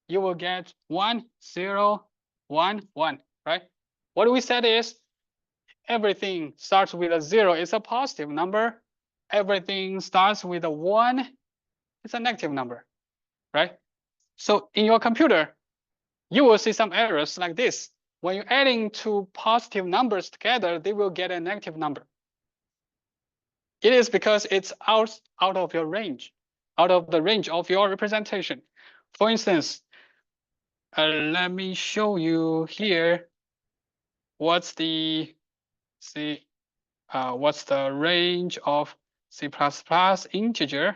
you will get 1, 0, 1, 1, right? What we said is everything starts with a 0 is a positive number. Everything starts with a 1 is a negative number, right? So in your computer, you will see some errors like this. When you're adding two positive numbers together, they will get a negative number. It is because it's out of your range, out of the range of your representation. For instance, let me show you here. What's the what's the range of C++ integer?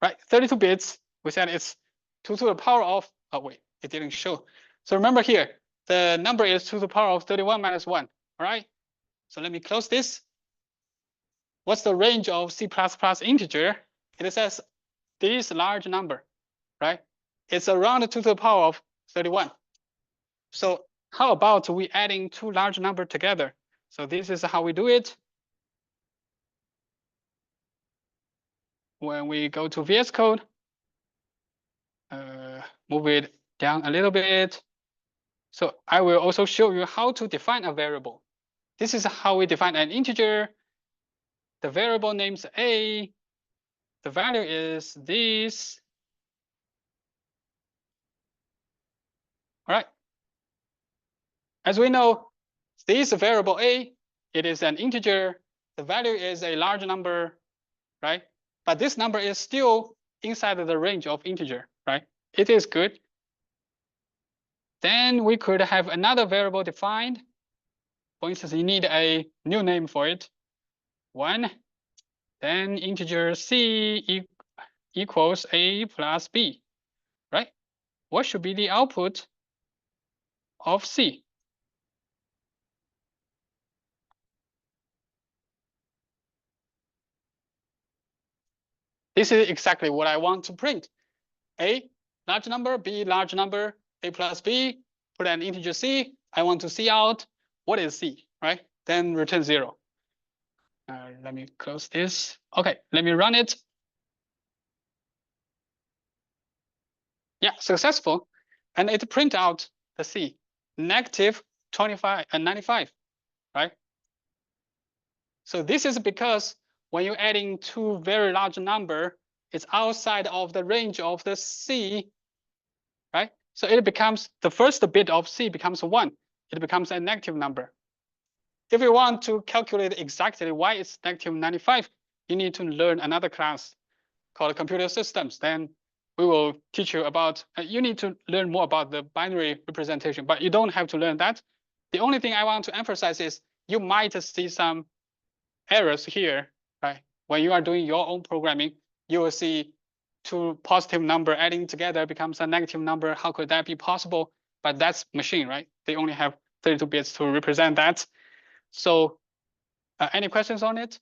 Right, 32 bits. We said it's 2 to the power of. Oh wait, it didn't show. So remember here, the number is 2 to the power of 31 minus 1. All right. So let me close this. What's the range of C++ integer? It says this large number, right? It's around 2 to the power of 31. So how about we adding two large numbers together? So this is how we do it. When we go to VS Code, move it down a little bit. So I will also show you how to define a variable. This is how we define an integer. The variable name's A. The value is this. All right. As we know, this variable A, it is an integer. The value is a large number, right? But this number is still inside of the range of integer, right? It is good. Then we could have another variable defined. For instance, you need a new name for it. 1. Then integer C equals A plus B, right? What should be the output of C? This is exactly what I want to print. A, large number, B, large number, A plus B, put an integer C. I want to see out what is C, right? Then return 0. Let me close this. Okay, let me run it. Yeah, successful. And it print out the C, negative 25 and 95, right? So this is because when you're adding two very large number, it's outside of the range of the C, right? So it becomes, the first bit of C becomes 1. It becomes a negative number. If you want to calculate exactly why it's negative 95, you need to learn another class called computer systems. Then we will teach you about, you need to learn more about the binary representation, but you don't have to learn that. The only thing I want to emphasize is you might see some errors here, right? When you are doing your own programming, you will see two positive number adding together becomes a negative number. How could that be possible? But that's machine, right? They only have 32 bits to represent that. So any questions on it?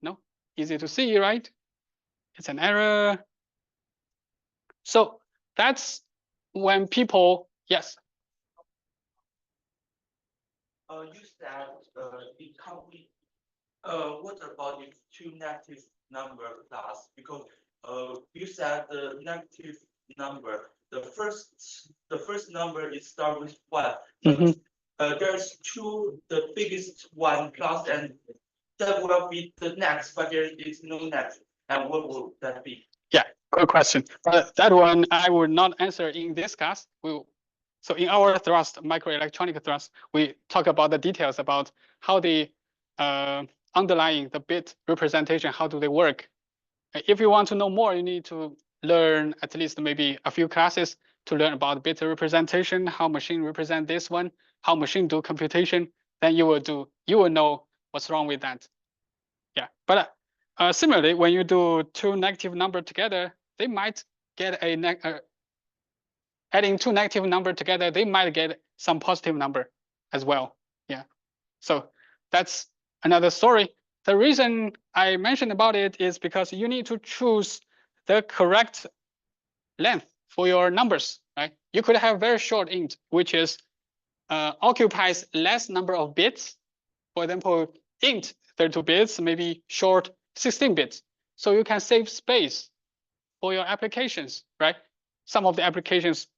No? Easy to see, right? It's an error. So that's when people, yes. You said it can't be. What about if two negative number plus? Because you said the negative number, the first number is start with 1. There's two, the biggest one plus, and that will be the next, but there is no next. And what will that be? Yeah, good question. But that one I will not answer in this class. So in our thrust, microelectronic thrust, we talk about the details about how the underlying the bit representation, how do they work. If you want to know more, you need to learn at least maybe a few classes to learn about bit representation, how machine represent this one, how machine do computation. Then you will know what's wrong with that. Yeah, but similarly, when you do two negative number together, they might get adding two negative number together, they might get some positive number as well. Yeah, so that's another story. The reason I mentioned about it is because you need to choose the correct length for your numbers, right? You could have very short int, which is occupies less number of bits. For example, int 32 bits, maybe short 16 bits. So you can save space for your applications, right? some of the applications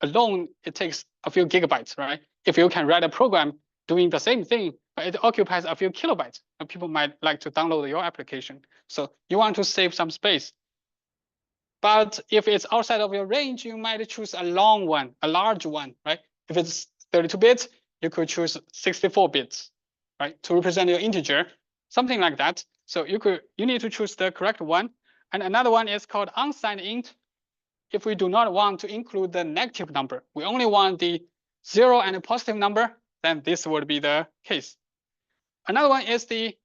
alone, it takes a few gigabytes, right? If you can write a program doing the same thing, but it occupies a few kilobytes, and people might like to download your application. So you want to save some space. But if it's outside of your range, you might choose a long one, a large one, right? If it's 32 bits, you could choose 64 bits, right? To represent your integer, something like that. So you need to choose the correct one. And another one is called unsigned int. If we do not want to include the negative number, we only want the 0 and a positive number, then this would be the case. Another one is the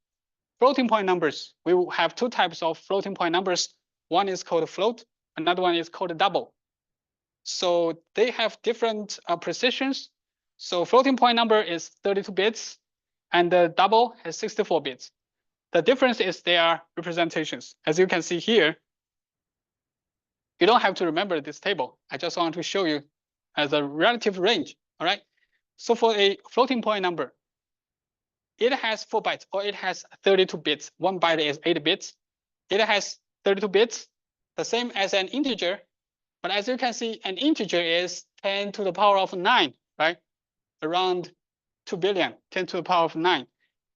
floating point numbers. We will have two types of floating point numbers. One is called float, another one is called double. So they have different precisions. So floating point number is 32 bits, and the double has 64 bits. The difference is their representations. As you can see here, you don't have to remember this table. I just want to show you as a relative range, all right? So for a floating point number, it has 4 bytes, or it has 32 bits. 1 byte is 8 bits. It has 32 bits, the same as an integer. But as you can see, an integer is 10 to the power of 9, right? Around 2 billion, 10 to the power of 9.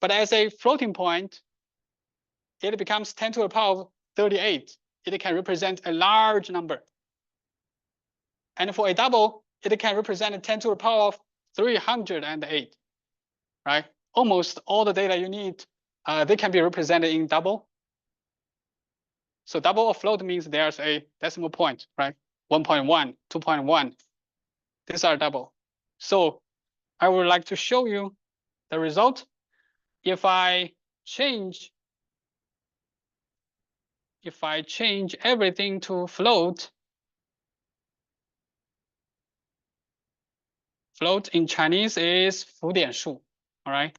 But as a floating point, it becomes 10 to the power of 38. It can represent a large number. And for a double, it can represent 10 to the power of 308, right? Almost all the data you need, they can be represented in double. So double or float means there's a decimal point, right? 1.1, 2.1. These are double. So I would like to show you the result. If I change everything to float, float in Chinese is 浮点数, all right?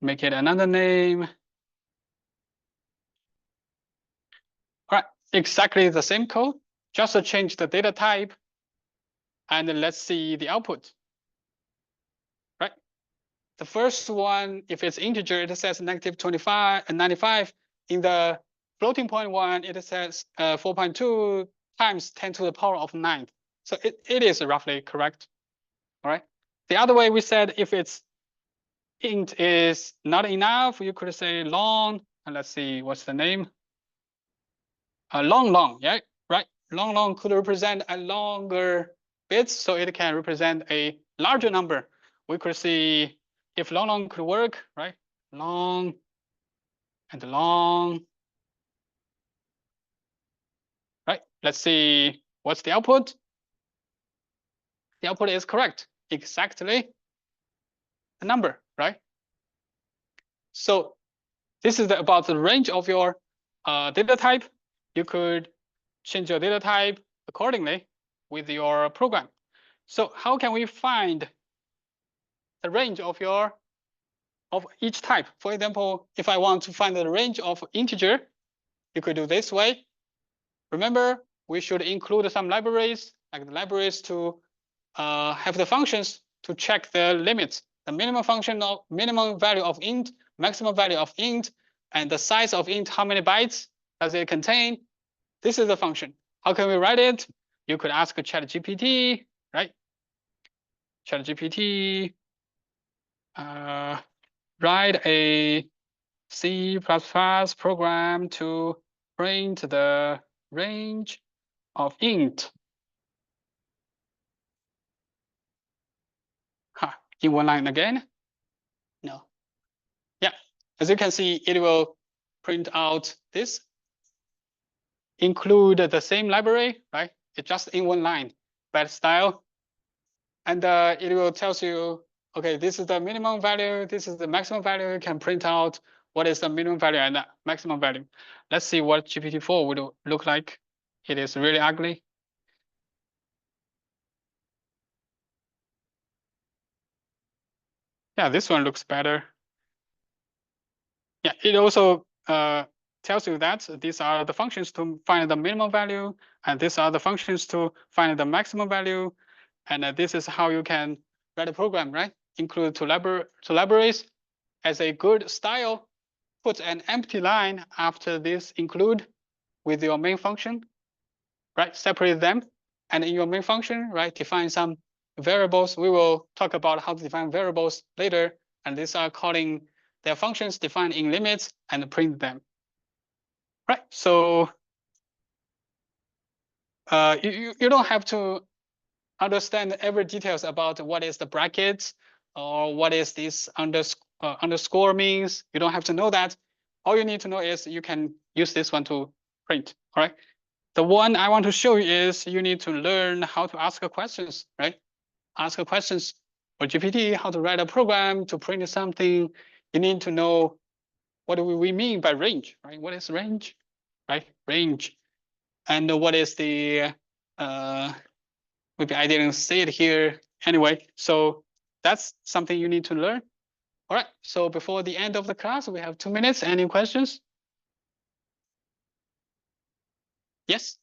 Make it another name. All right, exactly the same code, just to change the data type. And let's see the output, right? The first one, if it's integer, it says negative 25 and 95. In the floating point one, it says 4.2 times 10 to the power of 9. So it is roughly correct, all right? The other way we said if it's int is not enough, you could say long, and let's see, what's the name? Long, yeah, right? Long could represent a longer bits, so it can represent a larger number. We could see if long could work, right? Long and long, right? Let's see, what's the output? The output is correct, exactly a number, right? So this is about the range of your data type. You could change your data type accordingly with your program. So how can we find the range of each type? For example, if I want to find the range of integer, you could do this way. Remember, we should include some libraries, like the libraries to have the functions to check the limits, the minimum function of minimum value of int, maximum value of int, and the size of int, how many bytes does it contain? This is the function. How can we write it? You could ask ChatGPT, right? ChatGPT, write a C++ program to print the range of int. In one line again? No. Yeah, as you can see, it will print out this. Include the same library, right? It's just in one line, bad style. And it will tell you, okay, this is the minimum value, this is the maximum value. You can print out what is the minimum value and the maximum value. Let's see what GPT-4 would look like. It is really ugly. Yeah, this one looks better. Yeah, it also tells you that these are the functions to find the minimum value, and these are the functions to find the maximum value. And this is how you can write a program, right? Include two libraries. As a good style, put an empty line after this include. with your main function, right? Separate them, and in your main function, right, define some variables. We will talk about how to define variables later, and these are calling their functions defined in limits and print them. Right. So you don't have to understand every details about what is the brackets or what is this underscore means. You don't have to know that. All you need to know is you can use this one to print. All right. The one I want to show you is you need to learn how to ask questions, right? Ask questions for GPT, how to write a program to print something. You need to know what do we mean by range, right? What is range, right? Range. And what is the, maybe I didn't say it here. Anyway, so that's something you need to learn. All right, so before the end of the class, we have 2 minutes. Any questions? Yes?